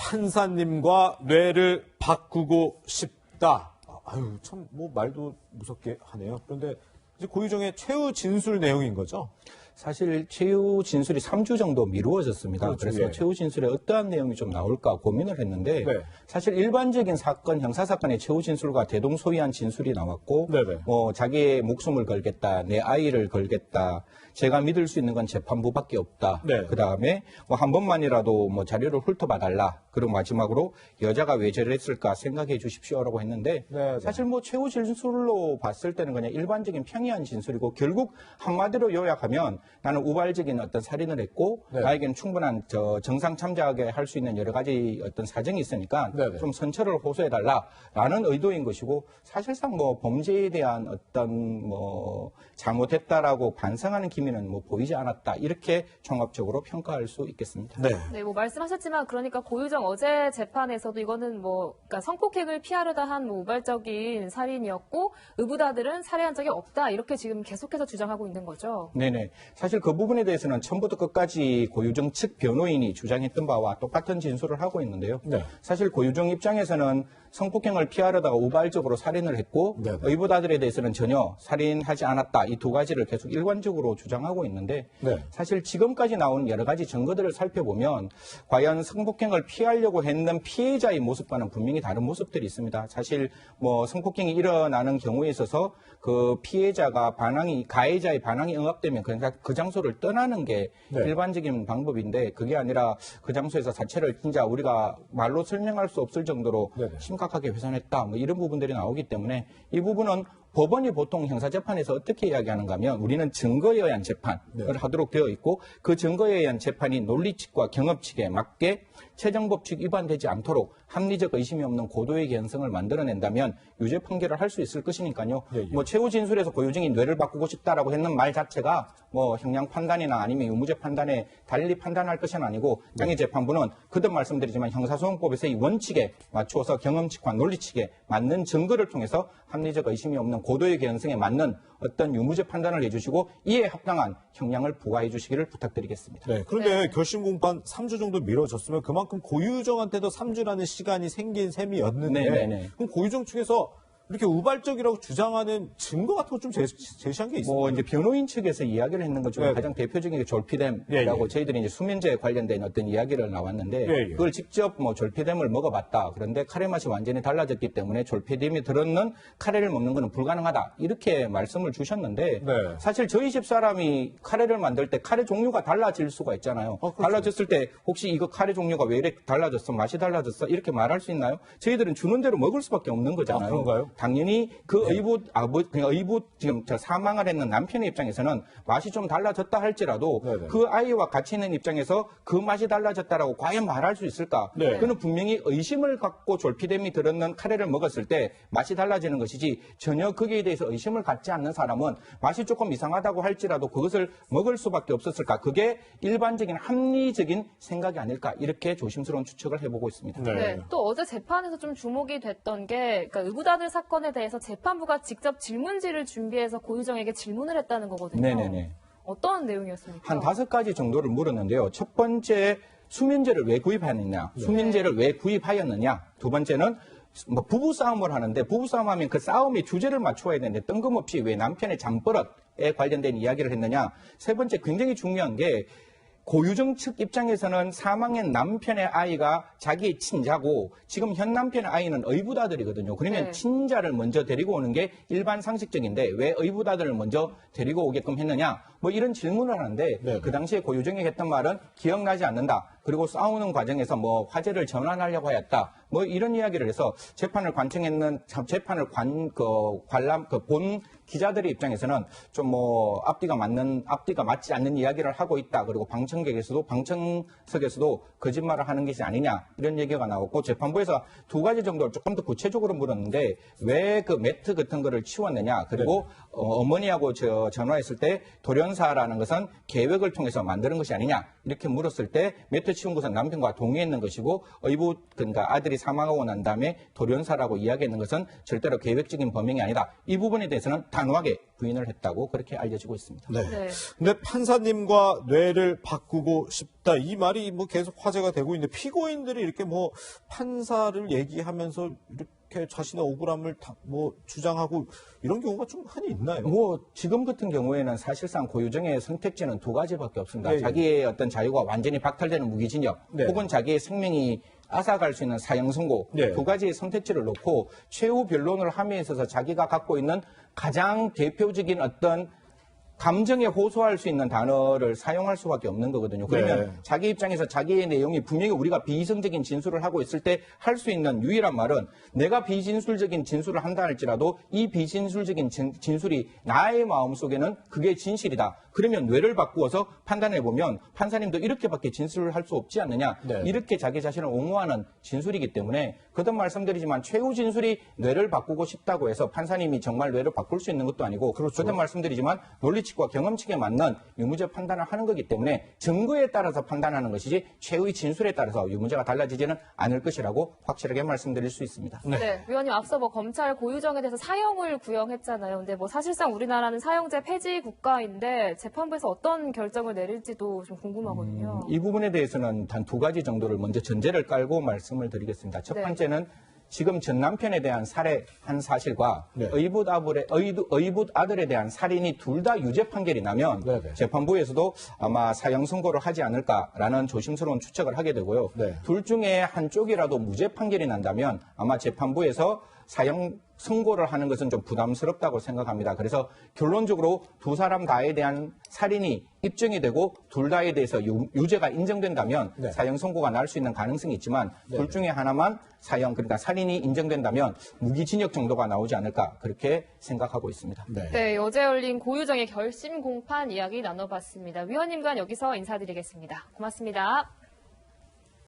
판사님과 뇌를 바꾸고 싶다. 아유, 참, 말도 무섭게 하네요. 그런데 이제 고유정의 최후 진술 내용인 거죠? 사실 최후 진술이 3주 정도 미루어졌습니다. 그렇죠, 그래서 예. 최후 진술에 어떠한 내용이 좀 나올까 고민을 했는데 네. 사실 일반적인 사건, 형사사건의 최후 진술과 대동소이한 진술이 나왔고 네네. 자기의 목숨을 걸겠다, 내 아이를 걸겠다, 제가 믿을 수 있는 건 재판부밖에 없다. 네. 그다음에 한 번만이라도 자료를 훑어봐달라. 그리고 마지막으로 여자가 왜 저랬을까 생각해 주십시오라고 했는데 네네. 사실 최후 진술로 봤을 때는 그냥 일반적인 평이한 진술이고 결국 한마디로 요약하면 나는 우발적인 어떤 살인을 했고 네. 나에게는 충분한 정상 참작하게 할 수 있는 여러 가지 어떤 사정이 있으니까 네네. 좀 선처를 호소해달라라는 의도인 것이고 사실상 범죄에 대한 어떤 잘못했다라고 반성하는 기미는 보이지 않았다 이렇게 종합적으로 평가할 수 있겠습니다. 네. 네, 말씀하셨지만 그러니까 고유정 어제 재판에서도 이거는 그러니까 성폭행을 피하려다 한 우발적인 살인이었고 의부다들은 살해한 적이 없다 이렇게 지금 계속해서 주장하고 있는 거죠. 네네. 사실 그 부분에 대해서는 처음부터 끝까지 고유정 측 변호인이 주장했던 바와 똑같은 진술을 하고 있는데요. 네. 사실 고유정 입장에서는 성폭행을 피하려다가 우발적으로 살인을 했고 네네. 의부다들에 대해서는 전혀 살인하지 않았다. 이 두 가지를 계속 일관적으로 주장하고 있는데 네. 사실 지금까지 나온 여러 가지 증거들을 살펴보면 과연 성폭행을 피하려고 했는 피해자의 모습과는 분명히 다른 모습들이 있습니다. 사실 성폭행이 일어나는 경우에 있어서 그 피해자가 가해자의 반항이 응합되면 그 장소를 떠나는 게 네. 일반적인 방법인데 그게 아니라 그 장소에서 자체를 진짜 우리가 말로 설명할 수 없을 정도로 네네. 심각하게 훼손했다. 이런 부분들이 나오기 때문에 이 부분은 법원이 보통 형사재판에서 어떻게 이야기하는가 하면 우리는 증거에 의한 재판을 네. 하도록 되어 있고 그 증거에 의한 재판이 논리칙과 경업칙에 맞게 최정법칙 위반되지 않도록 합리적 의심이 없는 고도의 개연성을 만들어낸다면 유죄 판결을 할 수 있을 것이니까요. 예, 예. 최후 진술에서 고유정이 뇌를 바꾸고 싶다라고 했는 말 자체가 형량 판단이나 아니면 유무죄 판단에 달리 판단할 것은 아니고 당의 재판부는 그전 말씀드리지만 형사소송법에서의 원칙에 맞추어서 경험칙과 논리칙에 맞는 증거를 통해서 합리적 의심이 없는 고도의 개연성에 맞는 어떤 유무죄 판단을 해주시고 이에 합당한 형량을 부과해 주시기를 부탁드리겠습니다. 네. 그런데 네. 결심 공판 3주 정도 미뤄졌으면 그만큼 고유정한테도 3주라는 시간이 생긴 셈이었는데 네네네. 그럼 고유정 측에서 이렇게 우발적이라고 주장하는 증거 같은 거 좀 제시한 게 있어요? 이제 변호인 측에서 이야기를 했는 것 중에 네. 가장 대표적인 게 졸피뎀이라고 예, 예. 저희들이 이제 수면제에 관련된 어떤 이야기를 나왔는데 예, 예. 그걸 직접 졸피뎀을 먹어봤다. 그런데 카레 맛이 완전히 달라졌기 때문에 졸피뎀이 들었는 카레를 먹는 것은 불가능하다. 이렇게 말씀을 주셨는데 네. 사실 저희 집사람이 카레를 만들 때 카레 종류가 달라질 수가 있잖아요. 그렇죠. 달라졌을 때 혹시 이거 카레 종류가 왜 이렇게 달라졌어? 맛이 달라졌어? 이렇게 말할 수 있나요? 저희들은 주는 대로 먹을 수밖에 없는 거잖아요. 아, 그런가요? 당연히 그 의부 지금 사망을 했는 남편의 입장에서는 맛이 좀 달라졌다 할지라도 네네. 그 아이와 같이 있는 입장에서 그 맛이 달라졌다라고 과연 말할 수 있을까? 네. 그는 분명히 의심을 갖고 졸피뎀이 들었는 카레를 먹었을 때 맛이 달라지는 것이지 전혀 거기에 대해서 의심을 갖지 않는 사람은 맛이 조금 이상하다고 할지라도 그것을 먹을 수밖에 없었을까? 그게 일반적인 합리적인 생각이 아닐까? 이렇게 조심스러운 추측을 해보고 있습니다. 네. 네. 또 어제 재판에서 좀 주목이 됐던 게 그러니까 의부다들 사건에 대해서 재판부가 직접 질문지를 준비해서 고유정에게 질문을 했다는 거거든요. 네네네. 어떤 내용이었습니까? 한 5가지 정도를 물었는데요. 첫 번째, 수면제를 왜 구입하느냐? 수면제를 왜 구입하였느냐? 두 번째는 부부싸움을 하는데 부부싸움하면 그 싸움의 주제를 맞추어야 되는데 뜬금없이 왜 남편의 잠버릇에 관련된 이야기를 했느냐? 세 번째, 굉장히 중요한 게 고유정 측 입장에서는 사망한 남편의 아이가 자기의 친자고 지금 현 남편의 아이는 의부다들이거든요. 그러면 네. 친자를 먼저 데리고 오는 게 일반 상식적인데 왜 의부다들을 먼저 데리고 오게끔 했느냐? 이런 질문을 하는데 네. 그 당시에 고유정이 했던 말은 기억나지 않는다. 그리고 싸우는 과정에서 화제를 전환하려고 하였다. 이런 이야기를 해서 재판을 관청했는 재판을 본 기자들의 입장에서는 좀 앞뒤가 맞지 않는 이야기를 하고 있다. 그리고 방청석에서도 거짓말을 하는 것이 아니냐 이런 얘기가 나왔고 재판부에서 2가지 정도를 조금 더 구체적으로 물었는데 왜 그 매트 같은 거를 치웠느냐. 그리고 어머니하고 전화했을 때 돌연 도련사라는 것은 계획을 통해서 만드는 것이 아니냐 이렇게 물었을 때 매트 치운 것은 남편과 동의했는 것이고 의붓 그러니까 아들이 사망하고 난 다음에 도련사라고 이야기했는 것은 절대로 계획적인 범행이 아니다. 이 부분에 대해서는 단호하게 부인을 했다고 그렇게 알려지고 있습니다. 네. 네. 근데 판사님과 뇌를 바꾸고 싶다. 이 말이 뭐 계속 화제가 되고 있는데 피고인들이 이렇게 뭐 판사를 얘기하면서 이렇게 자신의 억울함을 뭐 주장하고 이런 경우가 좀 흔히 있나요? 뭐 지금 같은 경우에는 사실상 고유정의 선택지는 두 가지밖에 없습니다. 네, 네. 자기의 어떤 자유가 완전히 박탈되는 무기징역 네. 혹은 자기의 생명이 앗아갈 수 있는 사형 선고 네. 두 가지의 선택지를 놓고 최후 변론을 함에 있어서 자기가 갖고 있는 가장 대표적인 어떤 감정에 호소할 수 있는 단어를 사용할 수밖에 없는 거거든요. 그러면 네. 자기 입장에서 자기의 내용이 분명히 우리가 비이성적인 진술을 하고 있을 때 할 수 있는 유일한 말은 내가 비진술적인 진술을 한다 할지라도 이 비진술적인 진술이 나의 마음속에는 그게 진실이다. 그러면 뇌를 바꾸어서 판단해 보면 판사님도 이렇게밖에 진술을 할 수 없지 않느냐. 네. 이렇게 자기 자신을 옹호하는 진술이기 때문에 거듭 말씀드리지만 최후 진술이 뇌를 바꾸고 싶다고 해서 판사님이 정말 뇌를 바꿀 수 있는 것도 아니고 그렇죠. 거듭 말씀드리지만 논리칙과 경험칙에 맞는 유무죄 판단을 하는 거기 때문에 증거에 따라서 판단하는 것이지 최후의 진술에 따라서 유무죄가 달라지지는 않을 것이라고 확실하게 말씀드릴 수 있습니다. 네. 위원님 앞서 뭐 검찰 고유정에 대해서 사형을 구형했잖아요. 근데 뭐 사실상 우리나라는 사형제 폐지 국가인데 재판부에서 어떤 결정을 내릴지도 좀 궁금하거든요. 이 부분에 대해서는 단 두 가지 정도를 먼저 전제를 깔고 말씀을 드리겠습니다. 첫 네. 번째는 지금 전 남편에 대한 살해한 사실과 네. 의붓 아들에 대한 살인이 둘 다 유죄 판결이 나면 네, 네. 재판부에서도 아마 사형 선고를 하지 않을까라는 조심스러운 추측을 하게 되고요. 네. 둘 중에 한쪽이라도 무죄 판결이 난다면 아마 재판부에서 사형 선고를 하는 것은 좀 부담스럽다고 생각합니다. 그래서 결론적으로 두 사람 다에 대한 살인이 입증이 되고 둘 다에 대해서 유죄가 인정된다면 네. 사형 선고가 날 수 있는 가능성이 있지만 네. 둘 중에 하나만 사형 그러니까 살인이 인정된다면 무기징역 정도가 나오지 않을까 그렇게 생각하고 있습니다. 네. 네, 어제 열린 고유정의 결심 공판 이야기 나눠봤습니다. 위원님과 여기서 인사드리겠습니다. 고맙습니다.